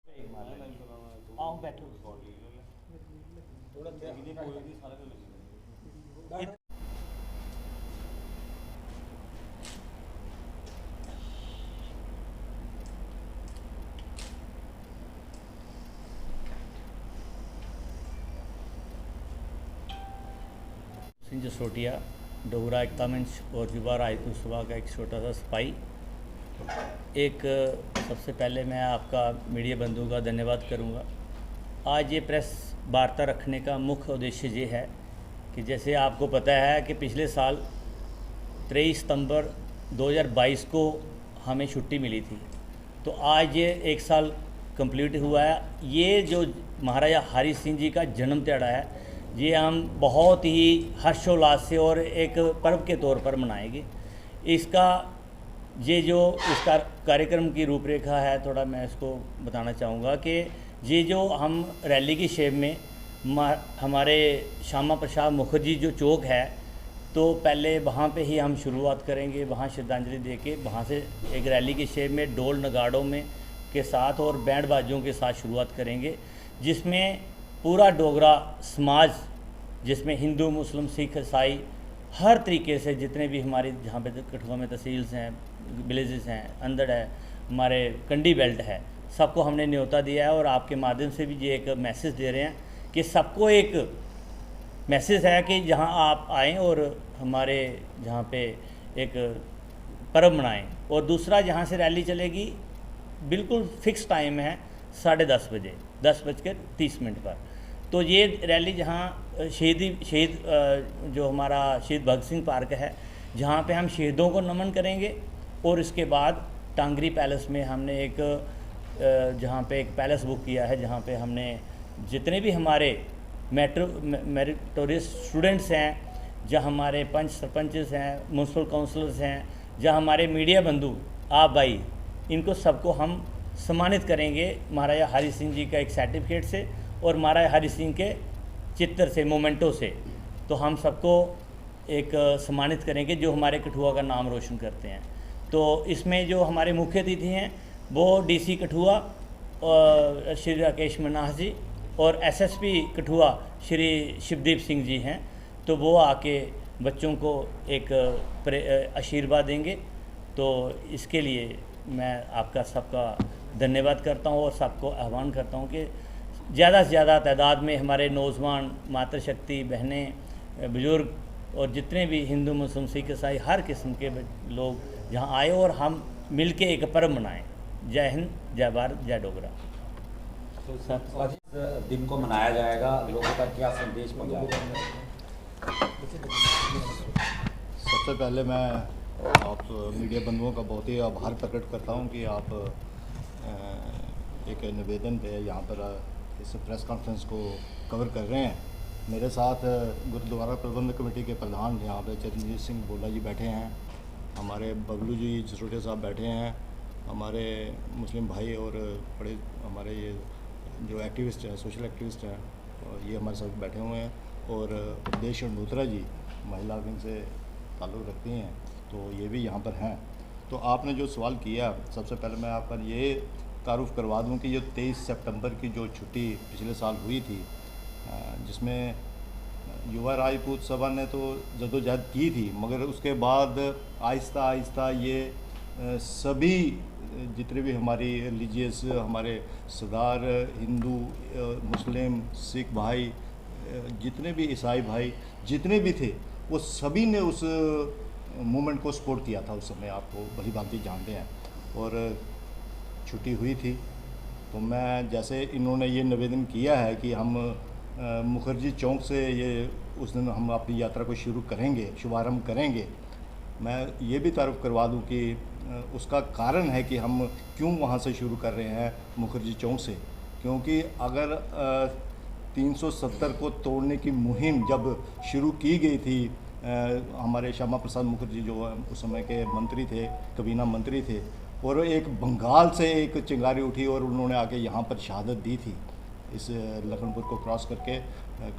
आओ बैठो। सिंह जसरोटिया, डोगरा एकता मंच और युवा राजपूत सभा का एक छोटा सा सिपाही। सबसे पहले मैं आपका मीडिया बंधुओं का धन्यवाद करूंगा। आज ये प्रेस वार्ता रखने का मुख्य उद्देश्य ये है कि जैसे आपको पता है कि पिछले साल 23 सितंबर 2022 को हमें छुट्टी मिली थी, तो आज ये एक साल कंप्लीट हुआ है। ये जो महाराजा हरि सिंह जी का जन्म दिहाड़ा है, ये हम बहुत ही हर्षोल्लास से और एक पर्व के तौर पर मनाएंगे। इसका कार्यक्रम की रूपरेखा है, थोड़ा मैं इसको बताना चाहूँगा कि ये जो हम रैली की शेप में हमारे श्यामा प्रसाद मुखर्जी जो चौक है, तो पहले वहाँ पे ही हम शुरुआत करेंगे, वहाँ श्रद्धांजलि दे के वहाँ से एक रैली की शेप में ढोल नगाड़ों में के साथ और बैंड बाजों के साथ शुरुआत करेंगे, जिसमें पूरा डोगरा समाज, जिसमें हिंदू मुस्लिम सिख ईसाई हर तरीके से जितने भी हमारे जहाँ पे कठुआ में तहसील्स हैं, विलेजेस हैं, अंदर है, हमारे कंडी बेल्ट है, सबको हमने न्योता दिया है। और आपके माध्यम से भी ये एक मैसेज दे रहे हैं कि सबको एक मैसेज है कि जहाँ आप आएँ और हमारे जहाँ पे एक पर्व मनाएं। और दूसरा, जहाँ से रैली चलेगी बिल्कुल फिक्स टाइम है 10:30 बजे, 10:30 पर। तो ये रैली जहाँ शहीद जो हमारा शहीद भगत सिंह पार्क है, जहाँ पे हम शहीदों को नमन करेंगे। और इसके बाद टांगरी पैलेस में हमने जहाँ पे एक पैलेस बुक किया है, जहाँ पे हमने जितने भी हमारे मेरिटोरियस स्टूडेंट्स हैं, जहाँ हमारे पंच सरपंचेस हैं, म्यूनसिपल काउंसलर्स हैं, जहाँ हमारे मीडिया बंधु आप भाई, इनको सबको हम सम्मानित करेंगे महाराजा हरि सिंह जी का एक सर्टिफिकेट से और महाराजा हरि सिंह के चित्र से, मोमेंटो से। तो हम सबको एक सम्मानित करेंगे जो हमारे कठुआ का नाम रोशन करते हैं। तो इसमें जो हमारे मुख्य अतिथि हैं वो डीसी कठुआ श्री राकेश मन्हास जी और एसएसपी कठुआ श्री शिवदीप सिंह जी हैं। तो वो आके बच्चों को एक आशीर्वाद देंगे। तो इसके लिए मैं आपका सबका धन्यवाद करता हूँ और सबको आह्वान करता हूँ कि ज़्यादा से ज़्यादा तादाद में हमारे नौजवान, मातृशक्ति, बहनें, बुज़ुर्ग और जितने भी हिंदू मुस्लिम सिख ईसाई हर किस्म के लोग जहाँ आए और हम मिलके एक पर्व मनाएं। जय हिंद, जय भारत, जय डोगरा। तो सर, दिन को मनाया जाएगा, लोगों का क्या संदेश पहुँचाएगा? सबसे पहले मैं आप मीडिया बंधुओं का बहुत ही आभार प्रकट करता हूं कि आप एक निवेदन पे यहाँ पर इस प्रेस कॉन्फ्रेंस को कवर कर रहे हैं। मेरे साथ गुरुद्वारा प्रबंधक कमेटी के प्रधान यहाँ पे चरणजीत सिंह बोला जी बैठे हैं, हमारे बबलू जी जसरोटिया साहब बैठे हैं, हमारे मुस्लिम भाई और बड़े हमारे ये जो एक्टिविस्ट हैं, सोशल एक्टिविस्ट हैं, ये हमारे साथ बैठे हुए हैं। और देश नूतरा जी महिला विंग से ताल्लुक़ रखती हैं, तो ये भी यहाँ पर हैं। तो आपने जो सवाल किया, सबसे पहले मैं आपका ये तारुफ करवा दूं कि ये 23 सितंबर की जो छुट्टी पिछले साल हुई थी, जिसमें युवा राजपूत सभा ने तो जद्दोजहद की थी, मगर उसके बाद आहिस्ता आहिस्ता ये सभी जितने भी हमारी रिलीजियस, हमारे सरदार, हिंदू, मुस्लिम, सिख भाई, जितने भी ईसाई भाई जितने भी थे, वो सभी ने उस मूवमेंट को सपोर्ट किया था। उस समय आपको भली भांति जानते हैं। और छुट्टी हुई थी, तो मैं जैसे इन्होंने ये निवेदन किया है कि हम मुखर्जी चौक से ये उस दिन हम अपनी यात्रा को शुरू करेंगे, शुभारंभ करेंगे। मैं ये भी तारुफ करवा दूं कि उसका कारण है कि हम क्यों वहाँ से शुरू कर रहे हैं, मुखर्जी चौक से, क्योंकि अगर 370 को तोड़ने की मुहिम जब शुरू की गई थी, हमारे श्यामा प्रसाद मुखर्जी जो उस समय के मंत्री थे, कबीना मंत्री थे, और एक बंगाल से एक चिंगारी उठी और उन्होंने आके यहाँ पर शहादत दी थी, इस लखनपुर को क्रॉस करके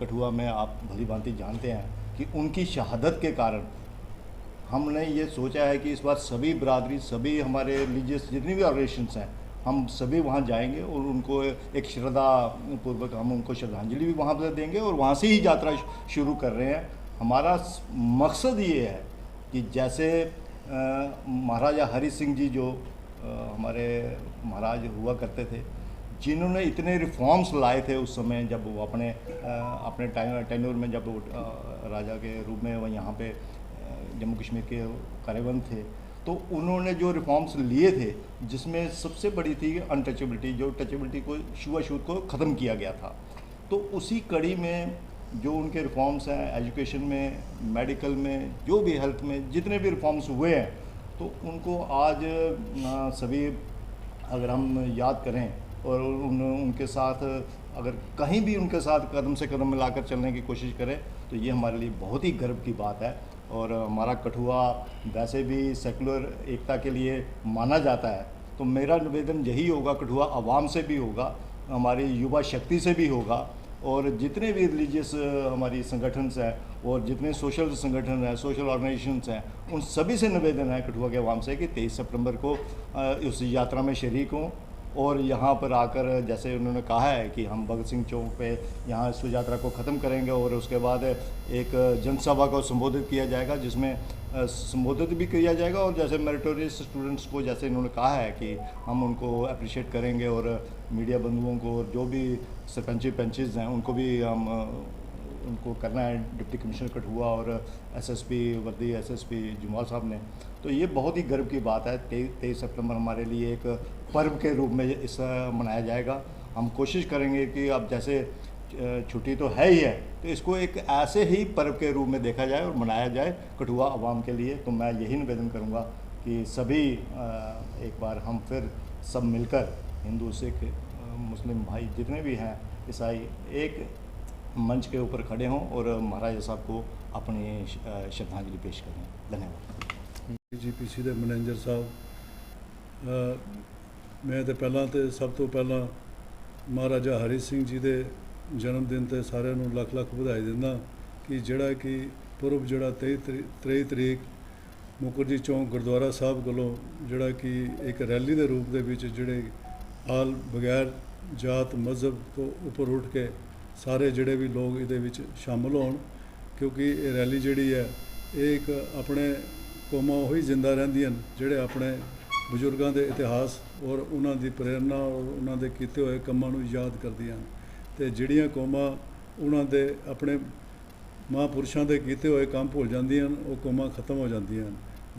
कठुआ में। आप भली भांति जानते हैं कि उनकी शहादत के कारण हमने ये सोचा है कि इस बार सभी बरादरी, सभी हमारे रिलीजियस जितनी भी ऑर्गेनाइजेशंस हैं, हम सभी वहाँ जाएंगे और उनको एक श्रद्धा पूर्वक हम उनको श्रद्धांजलि भी वहाँ पर देंगे और वहाँ से ही यात्रा शुरू कर रहे हैं। हमारा मकसद ये है कि जैसे महाराजा हरि सिंह जी जो हमारे महाराज हुआ करते थे, जिन्होंने इतने रिफॉर्म्स लाए थे उस समय जब वो अपने टेन्योर में जब वो राजा के रूप में वो यहाँ पे जम्मू कश्मीर के कार्यबंद थे, तो उन्होंने जो रिफॉर्म्स लिए थे जिसमें सबसे बड़ी थी अनटचेबिलिटी, जो टचेबिलिटी को छुआछूत को ख़त्म किया गया था। तो उसी कड़ी में जो उनके रिफॉर्म्स हैं एजुकेशन में, मेडिकल में, जो भी हेल्थ में जितने भी रिफॉर्म्स हुए हैं, तो उनको आज सभी अगर हम याद करें और उनके साथ अगर कहीं भी उनके साथ कदम से कदम मिलाकर चलने की कोशिश करें तो ये हमारे लिए बहुत ही गर्व की बात है। और हमारा कठुआ वैसे भी सेकुलर एकता के लिए माना जाता है, तो मेरा निवेदन यही होगा, कठुआ आवाम से भी होगा, हमारी युवा शक्ति से भी होगा, और जितने भी रिलीजियस हमारी संगठन्स हैं और जितने सोशल संगठन हैं, सोशल ऑर्गेनाइजेशंस हैं, उन सभी से निवेदन है कठुआ के आवाम से कि 23 सितंबर को उस यात्रा में शरीक हों और यहाँ पर आकर जैसे उन्होंने कहा है कि हम भगत सिंह चौक पे यहाँ इस यात्रा को ख़त्म करेंगे और उसके बाद एक जनसभा को संबोधित किया जाएगा, जिसमें संबोधित भी किया जाएगा और जैसे मेरिटोरियस स्टूडेंट्स को जैसे इन्होंने कहा है कि हम उनको अप्रिशिएट करेंगे और मीडिया बंधुओं को जो भी सरपंच पंचेज हैं उनको भी हम उनको करना है, डिप्टी कमिश्नर कठुआ और एसएसपी वर्दी एसएसपी जमाल साहब ने। तो ये बहुत ही गर्व की बात है। 23 सितंबर हमारे लिए एक पर्व के रूप में इस मनाया जाएगा। हम कोशिश करेंगे कि अब जैसे छुट्टी तो है ही है, तो इसको एक ऐसे ही पर्व के रूप में देखा जाए और मनाया जाए कठुआ आवाम के लिए। तो मैं यही निवेदन करूँगा कि सभी एक बार हम फिर सब मिलकर हिंदू सिख मुस्लिम भाई जितने भी हैं ईसाई एक मंच के ऊपर खड़े हों और महाराजा साहब को अपनी श्रद्धांजलि पेश करें। धन्यवाद। जीपीसी के मैनेजर साहब, मैं तो पहला तो सब तो पहला महाराजा हरि सिंह जी के जन्मदिन ते सारे लख लख बधाई दिंदा कि जिहड़ा कि पुरब जिहड़ा 23 तरीक मुखर्जी चौक गुरुद्वारा साहब कोलों जिहड़ा कि एक रैली के रूप दे विच जिहड़े आल बगैर जात मजहब तो उपर उठ के सारे जिहड़े भी लोग इहदे विच शामिल होण, क्योंकि ये रैली जिहड़ी है एक अपने कौमां उही जिंदा रहिंदियां जिहड़े अपने बजुर्गों के इतिहास और उन्हां दी प्रेरणा और उन्हां दे कीते होए कम्मां नूं याद करदियां ते जिहड़ियां कौमां उन्हां दे अपने महापुरुषों के कीते हुए काम भुल जांदियां वो कौमां खत्म हो जांदियां।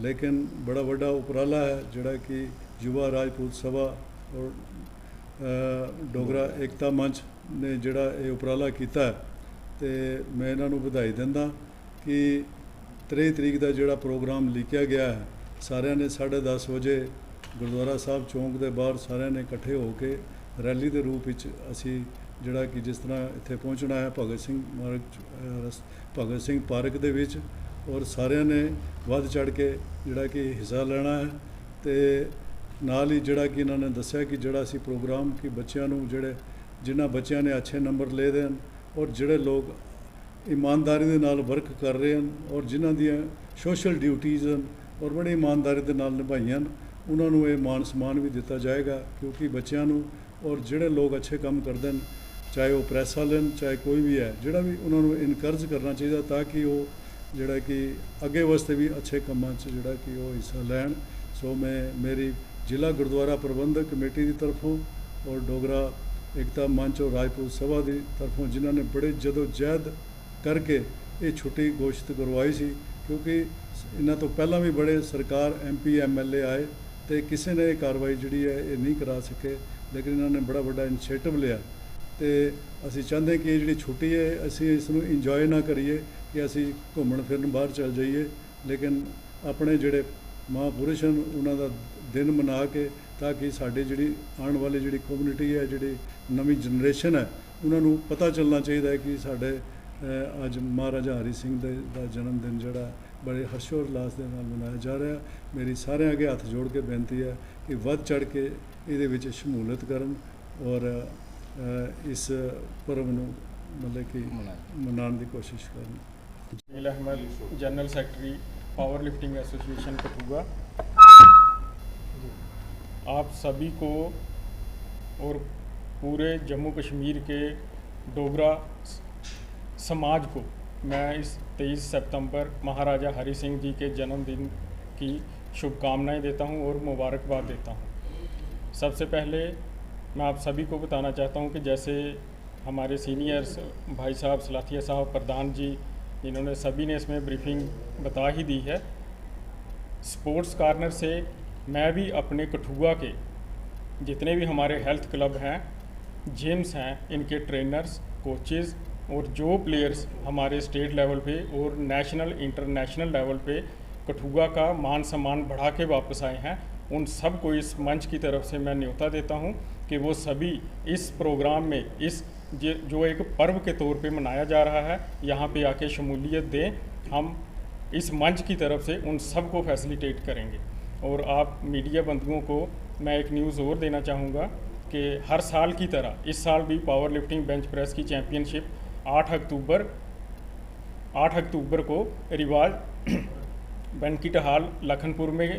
लेकिन बड़ा वड्डा उपराला है जिहड़ा कि युवा राजपूत सभा और डोगरा एकता मंच ने जिहड़ा ये उपराला कीता है, ते मैं इन्हां नूं बधाई दिंदा कि 23 तरीक का जिहड़ा प्रोग्राम लिखिया गया है, सारिਆਂ ने 10:30 बजे गुरुद्वारा साहब चौंक के बाहर सारिਆਂ ने इकट्ठे होकर रैली के रूप में असी जिहड़ा कि जिस तरह इत्थे पहुँचना है भगत सिंह पार्क दे विच, और सारिਆਂ ने वध चढ़ के जिहड़ा कि हिस्सा लेना है। तो नाल ही जिहड़ा कि इन्होंने दस्सिया कि जिहड़ा असी प्रोग्राम कि बच्चों नूं जिहड़े जिन्हां बच्चों ने अच्छे नंबर ले दे और जिहड़े लोग ईमानदारी दे नाल वर्क कर रहे हैं और जिन्हां दियां सोशल ड्यूटीज़ और बड़ी ईमानदारी दे नाल निभाईयां उन्हां नूं इह मान सम्मान भी दिता जाएगा, क्योंकि बच्चों नूं और जिहड़े लोग अच्छे काम करते हैं चाहे वो प्रेस वाले चाहे कोई भी है जिहड़ा भी उन्होंने इनकरेज करना चाहिए ताकि वो जिहड़ा कि अगे वास्ते भी अच्छे कामां च जिहड़ा कि वो हिस्सा लैण। सो मैं मेरी जिला गुरुद्वारा प्रबंधक कमेटी की तरफों और डोगरा एकता मंच और राजपूत सभा की तरफों जिन्होंने बड़े जदोजहद करके ये छुट्टी घोषित करवाई सी, क्योंकि इन्हां तो पहला भी बड़े सरकार MP MLA आए तो किसी ने कार्रवाई जिहड़ी है ये नहीं करा सके, लेकिन इन्होंने बड़ा बड़ा इनिशिएटिव लिया। तो असी चाहते कि जी छुट्टी है असी इसनूं इंजॉय ना करिए कि असी घूमन फिरन बाहर चल जाइए, लेकिन अपने जिहड़े महापुरुष हैं उन्हों दिन मना के ताकि साडी जिहड़ी आने वाली जिहड़ी कम्यूनिटी है जिहड़ी नवी जनरेशन है उन्होंने पता चलना चाहिए कि साडे अज महाराजा हरि सिंह दा जन्मदिन जिहड़ा बड़े हर्षोल्लास के नाल मनाया जा रहा है। मेरी सारे अगे हथ जोड़ के बेनती है कि वध चढ़ के इहदे विच शमूलियत करन और इस पर्व नूं मतलब कि मनाने की कोशिश करें। Jameel Ahmad, general secretary power lifting association Kathua. आप सभी को और पूरे जम्मू कश्मीर के डोगरा समाज को मैं इस 23 सितंबर महाराजा हरि सिंह जी के जन्मदिन की शुभकामनाएं देता हूं और मुबारकबाद देता हूं। सबसे पहले मैं आप सभी को बताना चाहता हूं कि जैसे हमारे सीनियर्स भाई साहब सलाथिया साहब प्रधान जी इन्होंने सभी ने इसमें ब्रीफिंग बता ही दी है। स्पोर्ट्स कॉर्नर से मैं भी अपने कठुआ के जितने भी हमारे हेल्थ क्लब हैं, जिम्स हैं, इनके ट्रेनर्स, कोचेज़ और जो प्लेयर्स हमारे स्टेट लेवल पे और नेशनल इंटरनेशनल लेवल पे कठुआ का मान सम्मान बढ़ा के वापस आए हैं, उन सब को इस मंच की तरफ से मैं न्योता देता हूं कि वो सभी इस प्रोग्राम में इस जो एक पर्व के तौर पे मनाया जा रहा है यहाँ पे आके शमूलियत दें। हम इस मंच की तरफ से उन सब को फैसिलिटेट करेंगे। और आप मीडिया बंधुओं को मैं एक न्यूज़ और देना चाहूँगा कि हर साल की तरह इस साल भी पावर लिफ्टिंग बेंच प्रेस की चैम्पियनशिप 8 अक्टूबर को रिवाज बनकीट हॉल लखनपुर में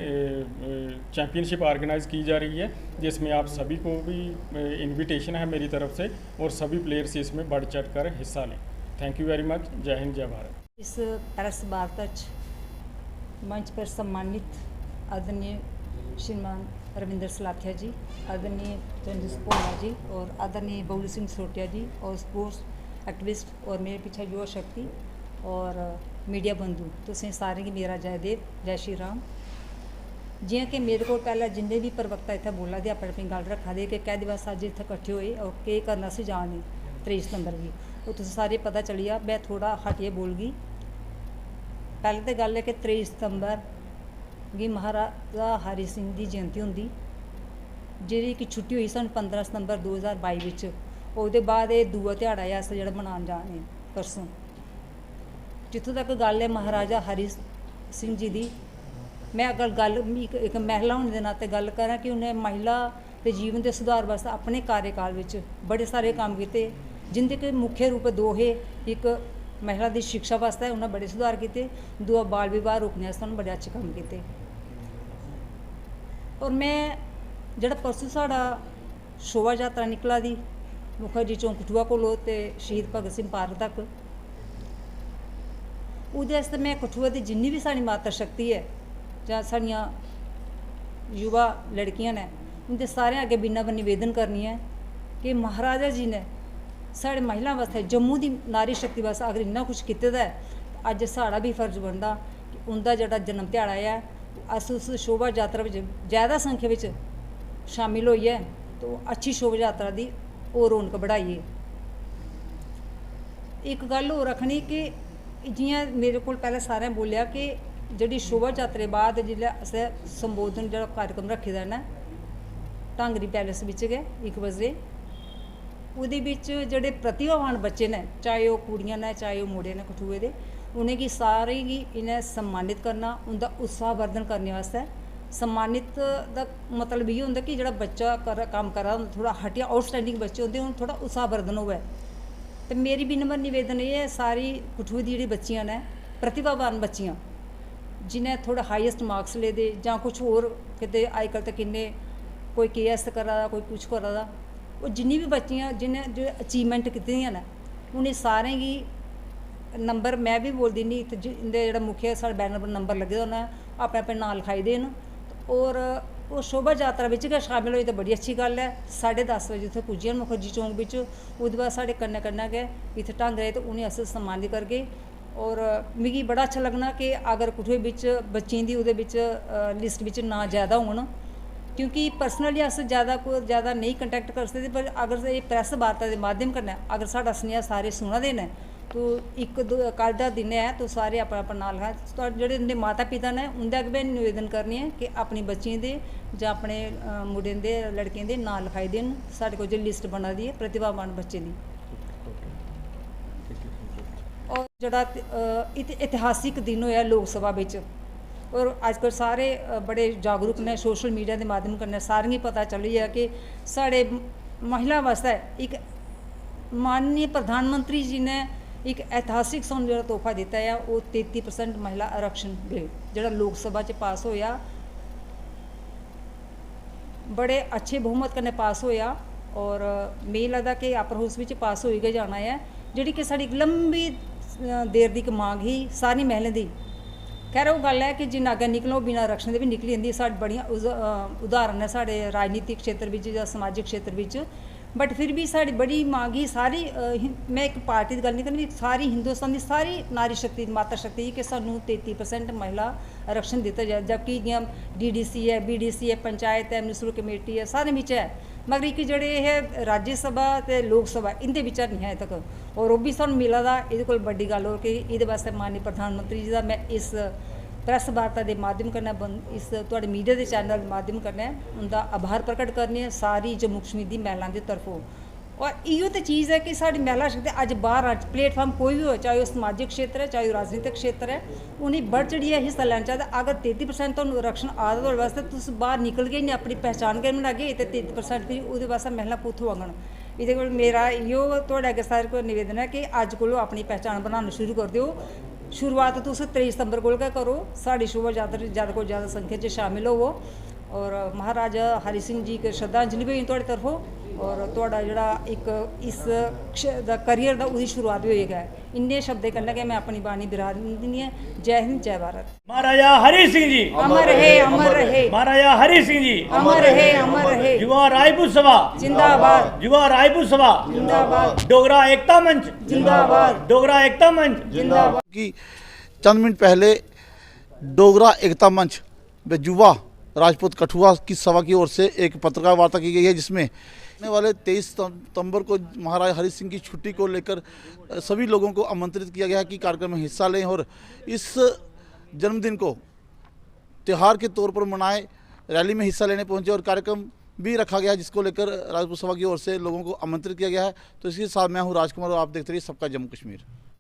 चैम्पियनशिप ऑर्गेनाइज़ की जा रही है, जिसमें आप सभी को भी इनविटेशन है मेरी तरफ से और सभी प्लेयर्स इसमें बढ़ चढ़ कर हिस्सा लें। Thank you very much. जय हिंद, जय भारत। इस प्रेस वार्ता मंच पर सम्मानित आदरणीय श्रीमान रविंद्र सलाथिया जी, आदरणीय चंद्र भोला जी और आदरणीय बबलू सिंह सोटिया जी और स्पोर्ट्स एक्टिविस्ट और मेरे पीछे युवा शक्ति और मीडिया बंधु, तुसें सारें गी मेरा जयदेव, जय श्री राम। जियां कि मेरे को पहले जिन्ने भी प्रवक्ता इत्थे बोला दे अपनी गल रखा दे कि कैह्दे वास्ते अज्ज इत्थे कट्ठे होए और केह् करना सी जाने 23 सितंबर गी, वो तुसें सारे पता चली जा। मैं थोड़ा हटिए बोलगी। पहले तो गल है कि 23 सितंबर गी महाराजा हरि सिंह की जयंती होंदी, जेह्दी कि छुट्टी हुई सन 15 सितंबर 2022 विच। ओह्दे बाद एह् दूआ ध्याड़ा है अस जेह्ड़ा मनान जा रहे परसों। जित्थों तक गल है महाराजा हरि सिंह जी दी, मैं अगर गल एक महिला होने के नाते गल करां कि उन्हें महिला के जीवन के सुधार वास्ते अपने कार्यकाल विच बड़े सारे काम किए, जिंदे के मुख्य रूप दो है। एक महिला की शिक्षा वास्ते उन्हें बड़े सुधार किए, दूआ बाल विवाह रोकने वास्ते उन्होंने बड़े अच्छे काम किए। और मैं जेह्ड़ा परसों साढ़ा शोभा यात्रा निकला दी मुखर्जी चौक कठुआ कोलों ते शहीद भगत सिंह पार्क तक, उहदे आस्तै मैं कठुआ की जिन्नी भी साड़ी माता शक्ति है जां साड़ियां युवा लड़कियां ने उनके सारे अगे बिना पर निवेदन करनी है कि महाराजा जी ने साढ़े महिला वास्ते जम्मू की नारी शक्ति वास्ते अगर इन्ना कुछ कीते दा है, अज्ज साड़ा भी फर्ज बनता कि उनका जिहड़ा जन्म ध्याड़ा है अस उस शोभा यात्रा में ज़्यादा संख्या में शामिल होइए तो अच्छी शोभा यात्रा की और रौनक बढ़ाइए। एक गल होर रखनी कि जियां मेरे को पहले सारें बोलिया कि जिहड़ी शोभा यात्रा बाद जिसलै असें संबोधन जो कार्यक्रम रखे दा ना ढांगरी पैलेस बिच गै 1 बजे, उहदे बिच जेह्ड़े प्रतिभावान बच्चे ने, चाहे वह कुड़ियां ने चाहे वह मुड़े ने कठुए दे, उनेंगी सारें गी इन्हें सम्मानित करना, उनका उत्साहवर्धन करने वास्ते। सम्मानित का मतलब ये होंदा कि जो बच्चा काम करा थोड़ा हटिया आउटस्टैंडिंग बच्चे होंदे उन्हें थोड़ा उत्साहवर्धन होवे। तो मेरी विनम्र निवेदन ये है सारी कठुए दी जेह्ड़ी बच्चियां ने प्रतिभावान बच्चियां जिन्हें थोड़ा हाईएस्ट मार्क्स ले दे जां कुछ होर किते अजकल तक किन्ने कोई KS करा दा कोई कुछ करा दा, वो जिन्नी भी बच्चियां जिन्हें जो अचीवमेंट कीती दियां ने उन्हें सारें गी नंबर मैं भी बोल दिन्नी इंदे जेह्ड़ा मुख्य साढ़े बैनर पर नंबर लगे दे उन्हें अपने अपने नाल लिखाई देन और वो शोभा यात्रा बिच गै शामिल होई तो बड़ी अच्छी गल है। 10:30 बजे उत्थे पुज्जियां मुखर्जी चौंक बिच, ओह्दे बाद साढ़े कन्नै कन्नै गै इत्थे ढांगरे ते उनें अस सम्मानित करगे। और मिगी बड़ा अच्छा लगना कि अगर कठुए बिच बच्चें दी ओह्दे बिच लिस्ट बिच ना ज़्यादा होन, क्योंकि पर्सनली अस ज़्यादा नहीं कंटैक्ट कर सकते, पर अगर ये प्रेस वार्ता के माध्यम कन्नै अगर साढ़ा सनेहा सारे सुना दे न तो एक दो कल का दिन है तो सारे अपना अपना नाल है तो जेह्ड़े उंदे माता पिता ने उंदे अग्गें निवेदन करनी है कि अपनी बच्चियों दे जां अपने मुड़ें दे लड़कें दे नाल लिखाई देन। साढ़े कोल जो लिस्ट बना दी है प्रतिभावान बच्चे दी। और जेह्ड़ा इतिहासिक दिन होया लोक सभा बिच, और अजकल सारे बड़े जागरूक ने सोशल मीडिया के माध्यम कन्नै सारें गी पता चली गया कि साढ़े महिला वास्ते एक माननीय प्रधानमंत्री जी ने एक ऐतिहासिक सानूं जो तोहफा दिता है वो 33% महिला आरक्षण बिल जो लोक सभा च पास होया, बड़े अच्छे बहुमत कन्नै पास होया। ਔਰ ਮੈਨੂੰ ਲੱਗਦਾ ਕਿ ਅਪਰ ਹਾਊਸ ਵਿੱਚ ਪਾਸ ਹੋਏਗਾ ਜਾਣਾ ਹੈ, ਜਿਹੜੀ ਕਿ ਸਾਡੀ ਇੱਕ ਲੰਬੀ ਦੇਰ ਦੀ ਇੱਕ ਮੰਗ ਹੀ ਸਾਰੀ ਮਹਿਲਾ ਦੀ। ਖੈਰ ਉਹ ਗੱਲ ਹੈ ਕਿ ਜਿੰਨਾ ਅੱਗੇ ਨਿਕਲੋ ਬਿਨਾਂ ਆਰਕਸ਼ਣ ਦੇ ਵੀ ਨਿਕਲੀ ਜਾਂਦੀ। ਸਾਡੇ ਬੜੀਆਂ ਉਦਾਹਰਨ ਹੈ ਸਾਡੇ ਰਾਜਨੀਤਿਕ ਖੇਤਰ ਵਿੱਚ ਜਾਂ ਸਮਾਜਿਕ ਖੇਤਰ ਵਿੱਚ, बट फिर भी साड़ी बड़ी मांगी सारी मैं एक पार्टी की गल नहीं करनी, सारी हिंदुस्तान की सारी नारी शक्ति माता शक्ति कि सानू 33% महिला आरक्षण दिता जाए, जबकि DDC है, BDC है, पंचायत है, म्यूनसिपल कमेटी है, सारे विच है, मगर एक जड़े है राज्य सभा ते लोक सभा इनके विचार नहीं है अजे तक। और वो भी सानू मिला दा इहदे कोल बड़ी गल हो कि इहदे वास्ते माननीय प्रधानमंत्री जी का मैं इस प्रेस वार्ता के माध्यम करना इस तुहाडे मीडिया के चैनल के माध्यम करना उनका आभार प्रकट करने सारी जम्मू कश्मीर की महिलाओं की तरफों। और इो तो चीज़ है कि साड़ी महिला शक्ति अज बाहर प्लेटफॉर्म कोई भी हो, चाहे वो समाजिक क्षेत्र है चाहे वो राजनीतिक क्षेत्र है, उन्हें बढ़ चढ़िए हिस्सा लेना चाहिए। अगर 33% तो आरक्षण आ रहा वास्ते तुम बाहर निकल गए नहीं अपनी पहचान कर बनागे तो 33% फिर वो वास्ते महिला कुत्थों आंगन। ये मेरा इो थोड़े अगे सारे को निवेदन है कि अज को अपनी पहचान बनाना शुरू कर दो। शुरुआत तुम 23 सितंबर को करो, साड़ी शोभा यात्रा ज़्यादा को ज़्यादा संख्या में शामिल होवो और महाराजा हरि सिंह जी की श्रद्धांजलि भी थोड़ी तरफों और थोड़ा जड़ा एक इस करियर का उसकी शुरुआत भी होएगा। इन्ने शब्द करना कि मैं अपनी बाणी बिरा दी है। जय हिंद जय भारत। महाराजा हरि सिंह जी अमर रहे, अमर रहे। महाराजा हरि सिंह जी अमर रहे, अमर रहे। युवा रायपुर सभा जिंदाबाद, युवा रायपुर सभा जिंदाबाद, डोगरा एकता मंच जिंदाबाद, डोगरा एकता मंच जिंदाबाद। कि चंद मिनट पहले डोगरा एकता मंच व युवा राजपूत कठुआ की सभा की ओर से एक पत्रकार वार्ता की गई है, जिसमें आने वाले 23 सितंबर को महाराजा हरि सिंह की छुट्टी को लेकर सभी लोगों को आमंत्रित किया गया है कि कार्यक्रम में हिस्सा लें और इस जन्मदिन को त्यौहार के तौर पर मनाएं, रैली में हिस्सा लेने पहुंचे और कार्यक्रम भी रखा गया है, जिसको लेकर राजपूत सभा की ओर से लोगों को आमंत्रित किया गया है। तो इसके साथ मैं हूँ राजकुमार और आप देखते रहिए सबका जम्मू कश्मीर।